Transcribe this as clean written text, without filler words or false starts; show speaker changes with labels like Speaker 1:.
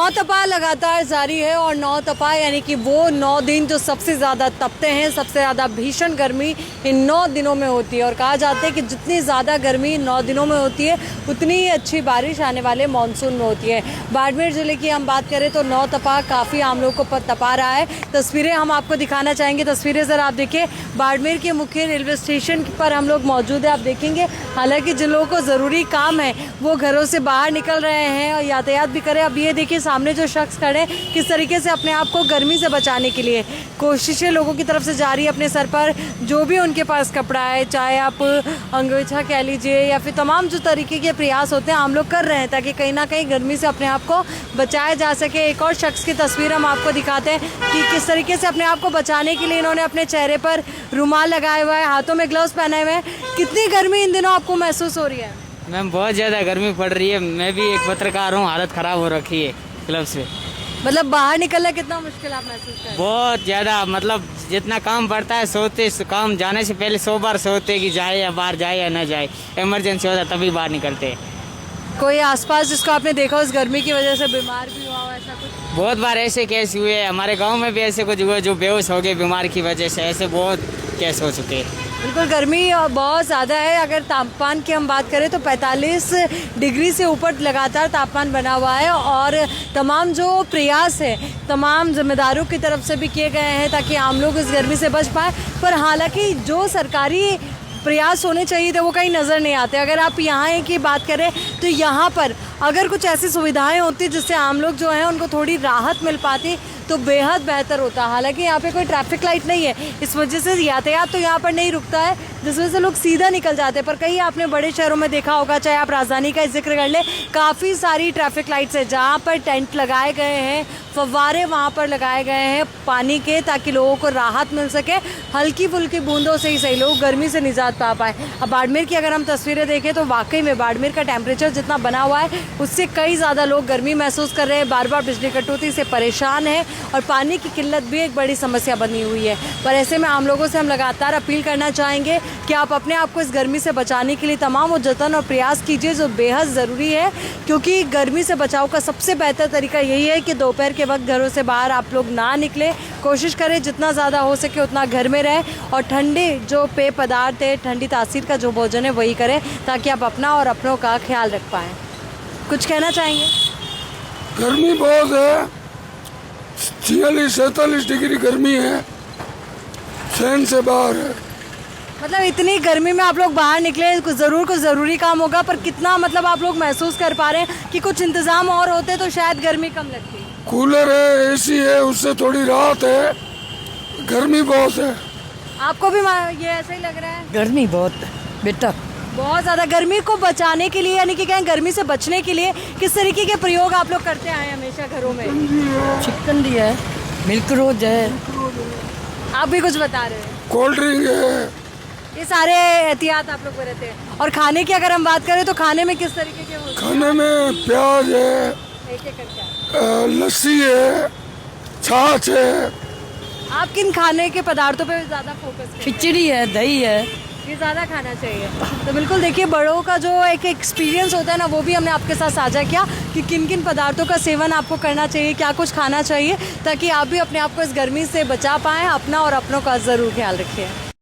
Speaker 1: नौ तपा लगातार जारी है और नौ तपा यानी कि वो 9 दिन जो सबसे ज़्यादा तपते हैं, सबसे ज़्यादा भीषण गर्मी इन 9 दिनों में होती है। और कहा जाता है कि जितनी ज़्यादा गर्मी 9 दिनों में होती है उतनी ही अच्छी बारिश आने वाले मानसून में होती है। बाड़मेर ज़िले की हम बात करें तो नौ तपा काफ़ी आम लोगों को तपा रहा है। तस्वीरें हम आपको दिखाना चाहेंगे। तस्वीरें ज़रा आप देखिए, बाड़मेर के मुख्य रेलवे स्टेशन पर हम लोग मौजूद है। आप देखेंगे हालांकि जिन लोगों को ज़रूरी काम है वो घरों से बाहर निकल रहे हैं और यातायात भी करें। अब ये देखिए सामने जो शख्स खड़े हैं किस तरीके से अपने आप को गर्मी से बचाने के लिए कोशिशें लोगों की तरफ से जारी है। अपने सर पर जो भी उनके पास कपड़ा है, चाहे आप अंगोछा कह लीजिए या फिर तमाम जो तरीके के प्रयास होते हैं हम लोग कर रहे हैं ताकि कहीं ना कहीं गर्मी से अपने आप को बचाया जा सके। एक और शख्स की तस्वीर हम आपको दिखाते हैं कि किस तरीके से अपने आप को बचाने के लिए इन्होंने अपने चेहरे पर रुमाल लगाया हुआ है, हाथों में ग्लव्स पहने हुए हैं। कितनी गर्मी इन दिनों आपको महसूस हो रही है?
Speaker 2: मैम बहुत ज़्यादा गर्मी पड़ रही है। मैं भी एक पत्रकार हूँ, हालत ख़राब हो रखी है ग्लव्स से।
Speaker 1: मतलब बाहर निकलना कितना मुश्किल आप महसूस कर रहे हैं?
Speaker 2: बहुत ज़्यादा, मतलब जितना काम पड़ता है सोते, काम जाने से पहले 100 बार सोते कि जाए या बाहर जाए या न जाए। इमरजेंसी होता तभी बाहर निकलते हैं।
Speaker 1: कोई आसपास जिसको आपने देखा उस गर्मी की वजह से बीमार भी हुआ हो ऐसा कुछ?
Speaker 2: बहुत बार ऐसे केस हुए हैं, हमारे गाँव में भी ऐसे कुछ हुए जो बेहोश हो गए बीमार की वजह से। ऐसे बहुत केस हो चुके हैं।
Speaker 1: बिल्कुल, गर्मी बहुत ज़्यादा है। अगर तापमान की हम बात करें तो 45 डिग्री से ऊपर लगातार तापमान बना हुआ है और तमाम जो प्रयास है तमाम जिम्मेदारों की तरफ से भी किए गए हैं ताकि आम लोग इस गर्मी से बच पाए। पर हालांकि जो सरकारी प्रयास होने चाहिए थे वो कहीं नज़र नहीं आते। अगर आप यहाँ की बात करें तो यहाँ पर अगर कुछ ऐसी सुविधाएं होती जिससे आम लोग जो हैं उनको थोड़ी राहत मिल पाती तो बेहद बेहतर होता। हालांकि यहाँ पे कोई ट्रैफिक लाइट नहीं है, इस वजह से यातायात तो यहाँ पर नहीं रुकता है, जिस वजह से लोग सीधा निकल जाते हैं। पर कहीं आपने बड़े शहरों में देखा होगा, चाहे आप राजधानी का जिक्र कर ले, काफ़ी सारी ट्रैफिक लाइट्स है जहाँ पर टेंट लगाए गए हैं, फव्वारे वहाँ पर लगाए गए हैं पानी के ताकि लोगों को राहत मिल सके। हल्की फुल्की बूंदों से ही सही लोग गर्मी से निजात पा पाए। अब बाड़मेर की अगर हम तस्वीरें देखें तो वाकई में बाड़मेर का टेम्परेचर जितना बना हुआ है उससे कई ज़्यादा लोग गर्मी महसूस कर रहे हैं, बार बार बिजली कटौती से परेशान हैं और पानी की किल्लत भी एक बड़ी समस्या बनी हुई है। पर ऐसे में आम लोगों से हम लगातार अपील करना चाहेंगे कि आप अपने आप को इस गर्मी से बचाने के लिए तमाम वो जतन और प्रयास कीजिए जो बेहद ज़रूरी है, क्योंकि गर्मी से बचाव का सबसे बेहतर तरीका यही है कि दोपहर के वक्त घरों से बाहर आप लोग ना निकलें। कोशिश करें जितना ज़्यादा हो सके उतना घर में रहें और ठंडे जो पेय पदार्थ है, ठंडी तासीर का जो भोजन है वही करें ताकि आप अपना और अपनों का ख्याल रख पाएँ। कुछ कहना चाहेंगे?
Speaker 3: गर्मी बहुत है, 46-47 डिग्री गर्मी है, सहन से बाहर है।
Speaker 1: मतलब इतनी गर्मी में आप लोग बाहर निकले, कुछ ज़रूरी काम होगा, पर कितना मतलब आप लोग महसूस कर पा रहे हैं कि कुछ इंतज़ाम और होते तो शायद गर्मी कम लगती?
Speaker 3: कूलर है, एसी है, उससे थोड़ी राहत है। गर्मी बहुत है।
Speaker 1: आपको भी ये ऐसा ही लग रहा है?
Speaker 4: गर्मी बहुत बेटा,
Speaker 1: बहुत ज़्यादा। गर्मी को बचाने के लिए यानी कि क्या गर्मी से बचने के लिए किस तरीके के प्रयोग आप लोग करते आए हमेशा घरों में?
Speaker 4: चिकन है, मिल्क रोज है।
Speaker 1: आप भी कुछ बता रहे हैं?
Speaker 3: कोल्ड ड्रिंक है।
Speaker 1: ये सारे एहतियात आप लोग बरतते हैं। और खाने की अगर हम बात करें तो खाने में किस तरीके के होते हैं?
Speaker 3: खाने में प्याज है,
Speaker 1: एक एक करके
Speaker 3: लस्सी है, छाछ है।
Speaker 1: आप किन खाने के पदार्थों पे ज़्यादा फोकस करते हैं?
Speaker 4: खिचड़ी है, दही है,
Speaker 1: ये ज़्यादा खाना चाहिए। तो बिल्कुल देखिए, बड़ों का जो एक एक्सपीरियंस होता है ना वो भी हमने आपके साथ साझा किया कि किन किन पदार्थों का सेवन आपको करना चाहिए, क्या कुछ खाना चाहिए ताकि आप भी अपने आप को इस गर्मी से बचा पाएँ। अपना और अपनों का ज़रूर ख्याल रखिए।